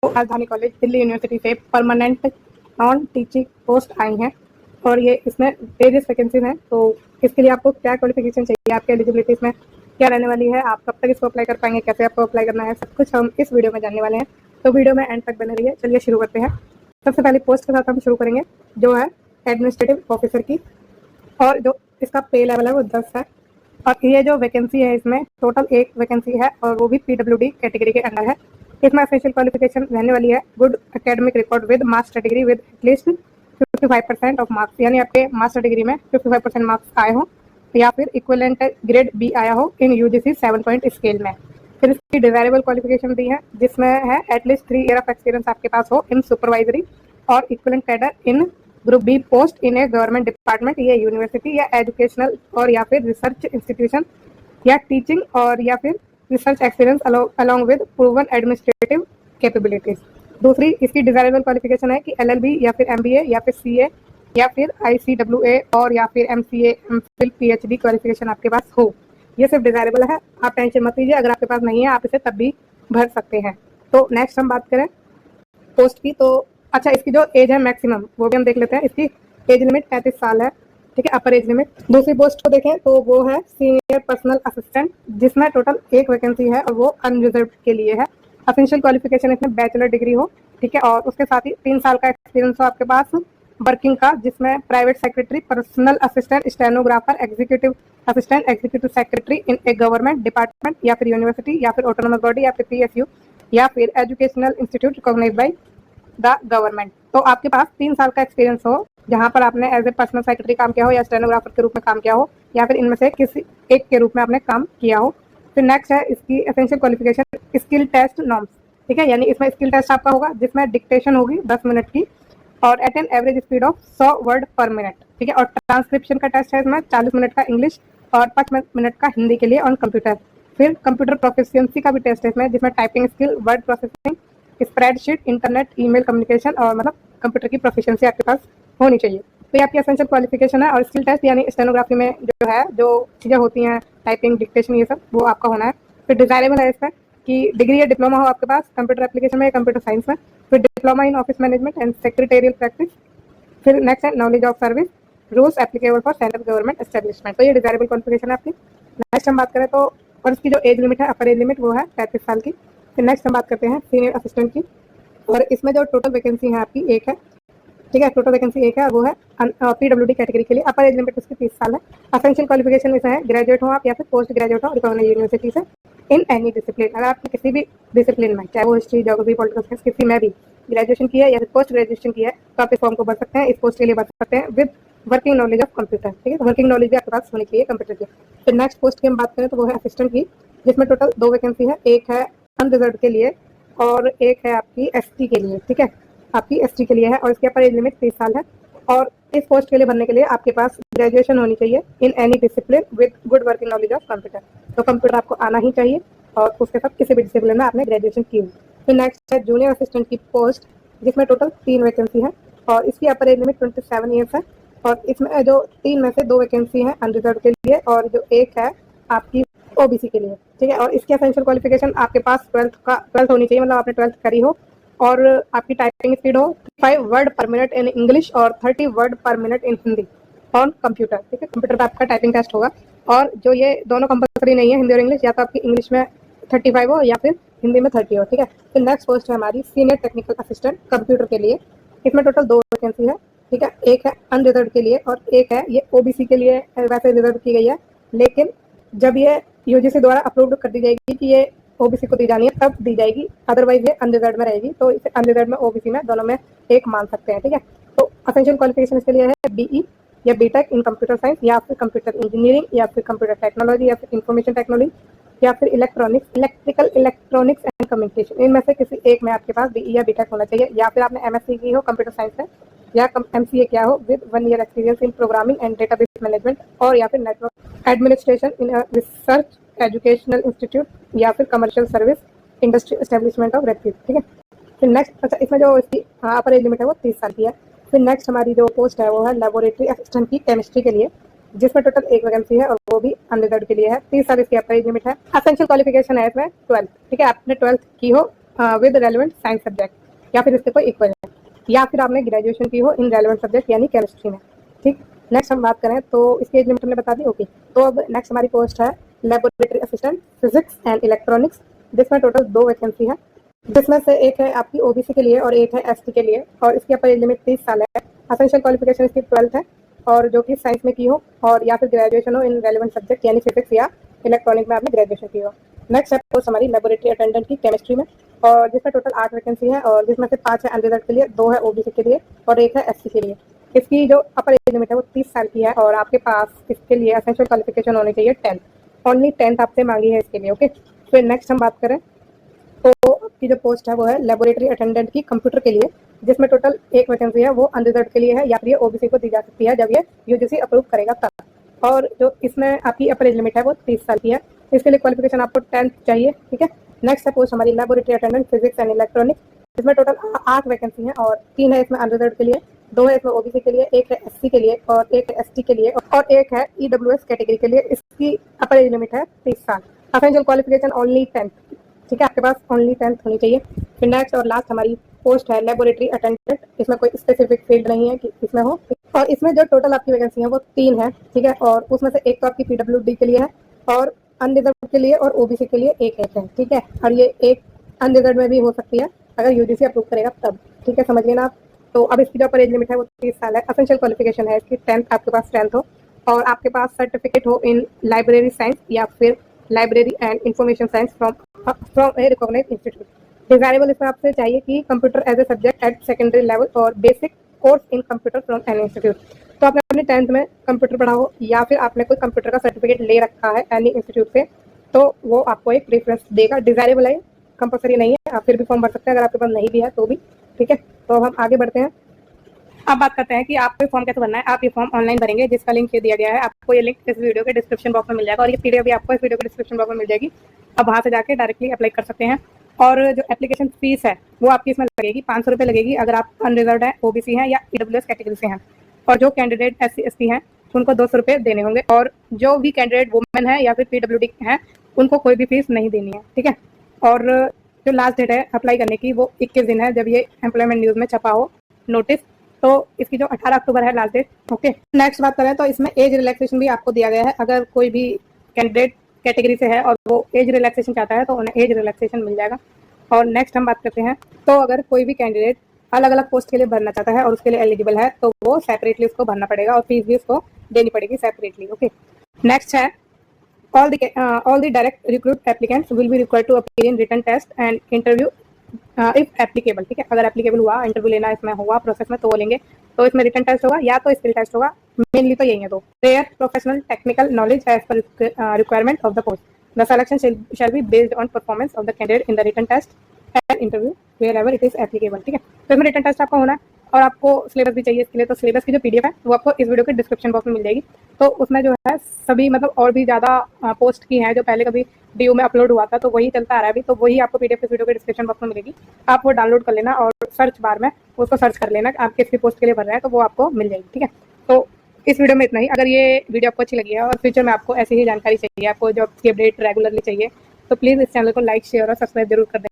राजधानी college Delhi university से permanent non teaching post आई हैं और ये इसमें वेरियस वैकेंसीज हैं। तो इसके लिए आपको क्या क्वालिफिकेशन चाहिए, आपकी एलिजिबिलिटी इसमें क्या रहने वाली है, आप कब तक इसको अप्लाई कर पाएंगे, कैसे आपको अप्लाई करना है, सब कुछ हम इस वीडियो में जानने वाले हैं। तो वीडियो में एंड तक बने रहिए। चलिए शुरू करते हैं। सबसे पहले पोस्ट के साथ हम शुरू करेंगे जो है एडमिनिस्ट्रेटिव ऑफिसर की, और जो इसका पे लेवल है वो 10 है। और ये जो वैकेंसी है इसमें टोटल एक वैकेंसी है और वो भी पीडब्ल्यूडी कैटेगरी के अंडर है। इसमें एसेंशियल क्वालिफिकेशन रहने वाली है good academic record with master degree with at least 55% of marks, यानी आपके मास्टर डिग्री में 55% मार्क्स आए हों या फिर इक्विवेलेंट ग्रेड बी आया हो इन यूजीसी 7 पॉइंट स्केल में। फिर इसकी डिजायरेबल क्वालिफिकेशन दी है जिसमें है एटलीस्ट 3 ईयर ऑफ एक्सपीरियंस आपके पास हो इन सुपरवाइजरी और equivalent cadre in group B post in a government department या यूनिवर्सिटी या एजुकेशनल और या फिर रिसर्च इंस्टीट्यूशन या टीचिंग और या फिर research experience along with proven administrative capabilities. दूसरी इसकी डिजायरेबल क्वालिफिकेशन है कि एलएलबी या फिर एमबीए या फिर सीए या फिर आईसीडब्ल्यूए और या फिर एमसीए एमफिल पीएचडी क्वालिफिकेशन आपके पास हो। ये सिर्फ डिजायरेबल है, आप टेंशन मत लीजिए, अगर आपके पास नहीं है आप इसे तब भी भर सकते हैं। तो नेक्स्ट हम बात करें पोस्ट की, तो अच्छा इसकी जो एज है मैक्सिमम वो भी हम देख लेते हैं। इसकी एज लिमिट 35 साल है, ठीक है, अपर एज लिमिट। दूसरी पोस्ट को देखें तो वो है सीनियर पर्सनल असिस्टेंट, जिसमें टोटल एक वैकेंसी है और वो अनरिजर्व के लिए है। एसेंशियल क्वालिफिकेशन इसमें बैचलर डिग्री हो, ठीक है, और उसके साथ ही 3 साल का एक्सपीरियंस हो आपके पास वर्किंग का, जिसमें private secretary, personal assistant, stenographer, executive assistant, executive secretary in a government department या फिर यूनिवर्सिटी या फिर ऑटोनोमस बॉडी या फिर पीएसयू या फिर educational institute recognised by the government. तो आपके पास 3 साल का एक्सपीरियंस हो जहां पर आपने एज ए पर्सनल सेक्रेटरी काम किया हो या स्टेनोग्राफर के रूप में काम किया हो या फिर इनमें से किसी एक के रूप में आपने काम किया हो। फिर नेक्स्ट है इसकी essential qualification skill test norms, ठीक है, यानी इसमें स्किल टेस्ट आपका होगा जिसमें डिक्टेशन होगी 10 मिनट की और at an average speed of 100 word per minute, ठीक है, और ट्रांसक्रिप्शन का टेस्ट है इसमें 40 मिनट का इंग्लिश और 5 मिनट का हिंदी के लिए ऑन कंप्यूटर। फिर कंप्यूटर प्रोफिशिएंसी का भी टेस्ट है इसमें, जिसमें typing skill, word processing, spreadsheet, internet, email communication और मतलब कंप्यूटर की प्रोफिशिएंसी आपके पास होनी चाहिए। तो ये आपकी एसेंशियल क्वालिफिकेशन है। और स्किल टेस्ट यानी स्टेनोग्राफी में जो है जो चीज़ें होती हैं टाइपिंग, डिक्टेशन, ये सब वो आपका होना है। फिर डिजायरेबल है इसमें कि डिग्री या डिप्लोमा हो आपके पास कंप्यूटर एप्लीकेशन में या कंप्यूटर साइंस में। फिर diploma in office management and secretarial practice. फिर नेक्स्ट है knowledge of service rules applicable for central government establishment. तो ये डिजायरेबल क्वालिफिकेशन है आपकी। नेक्स्ट हम बात करें तो और इसकी जो एज लिमिट है अपर एज लिमिट वो है 35 साल की। फिर नेक्स्ट हम बात करते हैं सीनियर असिस्टेंट की, और इसमें जो टोटल वैकेंसी है आपकी एक है, ठीक है, टोटल वैकेंसी एक है और वो है पीडब्ल्यूडी कैटेगरी के लिए। अपर एज लिमिट उसकी 30 साल है। एसेंशियल क्वालिफिकेशन इसमें है ग्रेजुएट हो आप या फिर पोस्ट ग्रेजुएट हो रिकॉग्नाइज्ड यूनिवर्सिटी से इन एनी डिसिप्लिन। अगर आपने किसी भी डिसिप्लिन में, चाहे वो हिस्ट्री, ज्योग्राफी, पॉलिटिकल साइंस, किसी में भी ग्रेजुएशन की है या फिर पोस्ट ग्रेजुएशन की है तो आप इस फॉर्म को भर सकते हैं, इस पोस्ट के लिए भर सकते हैं with working knowledge of computer, ठीक है, वर्किंग नॉलेज भी आपके पास होनी चाहिए कंप्यूटर की। फिर नेक्स्ट पोस्ट की हम बात करें तो वो है असिस्टेंट की, जिसमें टोटल 2 वैकेंसी है, एक है अनरिजर्व के लिए और एक है आपकी एसटी के लिए, ठीक है, आपकी एसटी के लिए है और इसके अपर एज लिमिट 30 साल है। और इस पोस्ट के लिए भरने के लिए आपके पास ग्रेजुएशन होनी चाहिए in any discipline with good working knowledge of computer. तो कंप्यूटर आपको आना ही चाहिए और उसके साथ किसी भी डिसिप्लिन में आपने ग्रेजुएशन की हुई। फिर नेक्स्ट है जूनियर असिस्टेंट की पोस्ट, जिसमें टोटल 3 वैकेंसी है और इसकी अपर एज लिमिट 27 ईयर्स है। और इसमें जो 3 में से 2 वैकेंसी है अनरिजर्व के लिए और जो एक है आपकी ओबीसी के लिए, ठीक है, और इसकी एसेंशियल क्वालिफिकेशन आपके पास 12th होनी चाहिए, मतलब आपने 12th करी हो और आपकी टाइपिंग स्पीड हो 5 word per minute in English और 30 word per minute in Hindi on computer, ठीक है, कंप्यूटर पर आपका टाइपिंग टेस्ट होगा। और जो ये दोनों कंपलसरी नहीं है, हिंदी और इंग्लिश, या तो आपकी इंग्लिश में 35 हो या फिर हिंदी में 30 हो, ठीक है। फिर नेक्स्ट पोस्ट है हमारी सीनियर टेक्निकल असिस्टेंट कंप्यूटर के लिए। इसमें टोटल 2 वैकेंसी है, ठीक है, एक है अनरिजर्व के लिए और एक है ये ओबीसी के लिए वैसे रिजर्व की गई है, लेकिन जब ये यूजीसी द्वारा अप्रूव कर दी जाएगी कि ये ओबीसी को दी जानी है तब दी जाएगी, अदरवाइज ये अनरिजर्व में रहेगी। तो इसे अनरिजर्व में ओबीसी में दोनों में एक मान सकते हैं, ठीक है। तो एसेंशियल क्वालिफिकेशन इसके लिए है बीई या बीटेक इन कंप्यूटर साइंस या फिर कंप्यूटर इंजीनियरिंग या फिर कंप्यूटर टेक्नोलॉजी या फिर इंफॉर्मेशन टेक्नोलॉजी या फिर इलेक्ट्रिकल इलेक्ट्रॉनिक्स एंड कम्युनिकेशन। इनमें से किसी एक में आपके पास बीई या बीटेक होना चाहिए, या फिर आपने एमएससी की हो कंप्यूटर साइंस से या एमसीए किया हो with 1 year experience in programming and database management और या फिर network administration in research educational institute या फिर commercial service industry establishment of repute, ठीक है। फिर नेक्स्ट, अच्छा इसमें जो इसकी अपर एज लिमिट है वो 30 साल की है। फिर नेक्स्ट हमारी जो पोस्ट है वो है लेबोरेटरी असिस्टेंट की केमिस्ट्री के लिए, जिसमें टोटल एक वैकेंसी है और वो भी अनरिजर्व के लिए है। 30 साल इसकी अपर एज लिमिट है। एसेंशियल क्वालिफिकेशन है इसमें 12th, ठीक है, आपने 12th की हो विद रेलेवेंट साइंस सब्जेक्ट, या फिर इसके कोई इक्वल है, या फिर आपने ग्रेजुएशन की हो इन रेलेवेंट सब्जेक्ट यानी केमिस्ट्री में। ठीक, नेक्स्ट हम बात करें तो इसकी एज लिमिट हमने बता दी। ओके, तो अब नेक्स्ट हमारी पोस्ट है laboratory assistant physics and electronics, जिसमें टोटल 2 वैकेंसी है, जिसमें से एक है आपकी ओबीसी के लिए और एक है एसटी के लिए, और इसकी अपर एज लिमिट 30 साल है। असेंशियल क्वालिफिकेशन इसकी 12th है, और जो कि साइंस में की हो और या फिर ग्रेजुएशन हो इन रेलेवेंट सब्जेक्ट यानी फिजिक्स या इलेक्ट्रॉनिक में आपने ग्रेजुएशन की हो। नेक्स्ट है पोस्ट हमारी लेबोरेटरी अटेंडेंट की केमिस्ट्री में, और जिसमें टोटल 8 वैकेंसी है, और जिसमें से 5 है अनरिजर्व के लिए, 2 है ओबीसी के लिए और 1 है एससी के लिए। इसकी जो अपर एज लिमिट है वो 30 साल की है, और आपके पास इसके लिए एसेंशियल क्वालिफिकेशन होनी चाहिए 10th, ओनली 10th आपसे मांगी है इसके लिए। ओके, फिर नेक्स्ट हम बात करें तो आपकी जो पोस्ट है वो है लेबोरेटरी अटेंडेंट की कंप्यूटर के लिए, जिसमें टोटल 1 वैकेंसी है, वो अनरिजर्व के लिए है, या फिर ये ओबीसी को दी जा सकती है जब ये यूजीसी अप्रूव करेगा तब। और जो इसमें आपकी अपर एज लिमिट है वो 30 साल की है, इसके लिए क्वालिफिकेशन आपको 10th चाहिए। ठीक है, नेक्स्ट है पोस्ट हमारी laboratory attendant physics and electronics, इसमें टोटल 8 वैकेंसी है, और 3 है इसमें अनरिजर्व के लिए, 2 है इसमें ओबीसी के लिए, 1 है एससी के लिए और 1 है एसटी के लिए, और 1 है ईडब्ल्यूएस कैटेगरी के लिए। इसकी अपर एज लिमिट है 30 साल, असेंशियल क्वालिफिकेशन ओनली 10th। ठीक है, आपके पास ओनली 10th होनी चाहिए। फिर नेक्स्ट और लास्ट हमारी पोस्ट है लेबोरेटरी अटेंडेंट, इसमें कोई स्पेसिफिक फील्ड नहीं है कि इसमें हो, और इसमें जो टोटल आपकी वैकेंसी है वो 3 है। ठीक है, और उसमें से एक तो आपकी पीडब्ल्यूडी के लिए है, और अनरिजर्व के लिए और ओबीसी के लिए एक है। ठीक है, और ये एक अनरिजर्व में भी हो सकती है अगर यूजीसी अप्रूव करेगा तब। ठीक है, समझ लेना आप। तो अब इसकी जो अपर एज लिमिट है वो 30 साल है, असेंशियल क्वालिफिकेशन है इसकी 10th, आपके पास 10th हो, और आपके पास सर्टिफिकेट हो इन लाइब्रेरी साइंस या फिर library and information science from a recognized institute. Desirable इसमें आपसे चाहिए कि computer as a subject at secondary level और basic course in computer from an institute. तो आपने अपने 10th में कंप्यूटर पढ़ा हो, या फिर आपने कोई कंप्यूटर का सर्टिफिकेट ले रखा है एनी इंस्टीट्यूट से, तो वो आपको एक प्रेफरेंस देगा। डिजायरेबल है, कंपलसरी नहीं है, आप फिर भी फॉर्म भर सकते हैं अगर आपके पास नहीं भी है तो भी। ठीक है, तो अब हम आगे बढ़ते हैं। अब बात करते हैं कि आपको फॉर्म कैसे भरना है। आप ये फॉर्म ऑनलाइन भरेंगे, जिसका लिंक ये दिया गया है, आपको ये लिंक इस वीडियो के डिस्क्रिप्शन बॉक्स में मिल जाएगा, और ये पीडीएफ भी आपको इस वीडियो के डिस्क्रिप्शन बॉक्स में मिल जाएगी। अब वहाँ से जाके डायरेक्टली अप्लाई कर सकते हैं। और जो एप्लीकेशन फीस है वो आपकी इसमें लगेगी 500 रुपये लगेगी, अगर आप अनरिजर्व है, ओबीसी हैं या ईडब्ल्यूएस कैटेगरी से हैं। और जो कैंडिडेट एससी एसटी हैं उनको 200 रुपये देने होंगे, और जो भी कैंडिडेट वुमेन है या फिर पीडब्ल्यूडी हैं उनको कोई भी फीस नहीं देनी है। ठीक है, और जो लास्ट डेट है अप्लाई करने की वो 21 दिन है, जब ये एम्प्लॉयमेंट न्यूज़ में छपा हो नोटिस, तो इसकी जो 18 अक्टूबर है लास्ट डेट। ओके, नेक्स्ट बात करें तो इसमें एज रिलैक्सेशन भी आपको दिया गया है, अगर कोई भी कैंडिडेट कैटेगरी से है और वो एज रिलैक्सेशन चाहता है तो उन्हें एज रिलैक्सेशन मिल जाएगा। और नेक्स्ट हम बात करते हैं तो अगर कोई भी कैंडिडेट अलग अलग पोस्ट के लिए भरना चाहता है और उसके लिए एलिजिबल है तो वो सेपरेटली उसको भरना पड़ेगा, और फीस भी उसको देनी पड़ेगी सेपरेटली। ओके, नेक्स्ट है all the direct recruit applicants will be required to appear in written test and interview if applicable। ठीक है, अगर एप्लीकेबल हुआ, इंटरव्यू लेना इसमें हुआ प्रोसेस में, तो वो लेंगे। तो इसमें रिटन टेस्ट होगा या तो स्किल टेस्ट होगा, मेनली तो यही है। तो their professional technical knowledge as per requirement of the post, the selection shall be based on performance of the candidate in the written test and interview wherever it is applicable। ठीक है, तो इसमें written test आपका होना है, और आपको syllabus भी चाहिए इसके लिए, तो सिलेबस की जो पीडीएफ है वो आपको इस वीडियो के डिस्क्रिप्शन बॉक्स में मिल जाएगी। तो उसमें जो है सभी मतलब और भी ज़्यादा पोस्ट की हैं जो पहले कभी डीयू में अपलोड हुआ था, तो वही चलता आ रहा है अभी, तो वही आपको पीडीएफ इस वीडियो के डिस्क्रिप्शन बॉक्स में मिलेगी। आप वो डाउनलोड कर लेना और सर्च बार में उसको सर्च कर लेना आप किस भी पोस्ट के लिए भर रहे हैं, तो वो आपको मिल जाएगी। ठीक है, तो इस वीडियो में इतना ही। अगर ये वीडियो आपको अच्छी लगी है और फ्यूचर में आपको ऐसी ही जानकारी चाहिए, आपको जॉब की अपडेट रेगुलरली चाहिए, तो प्लीज़ इस चैनल को लाइक शेयर और सब्सक्राइब जरूर कर दें।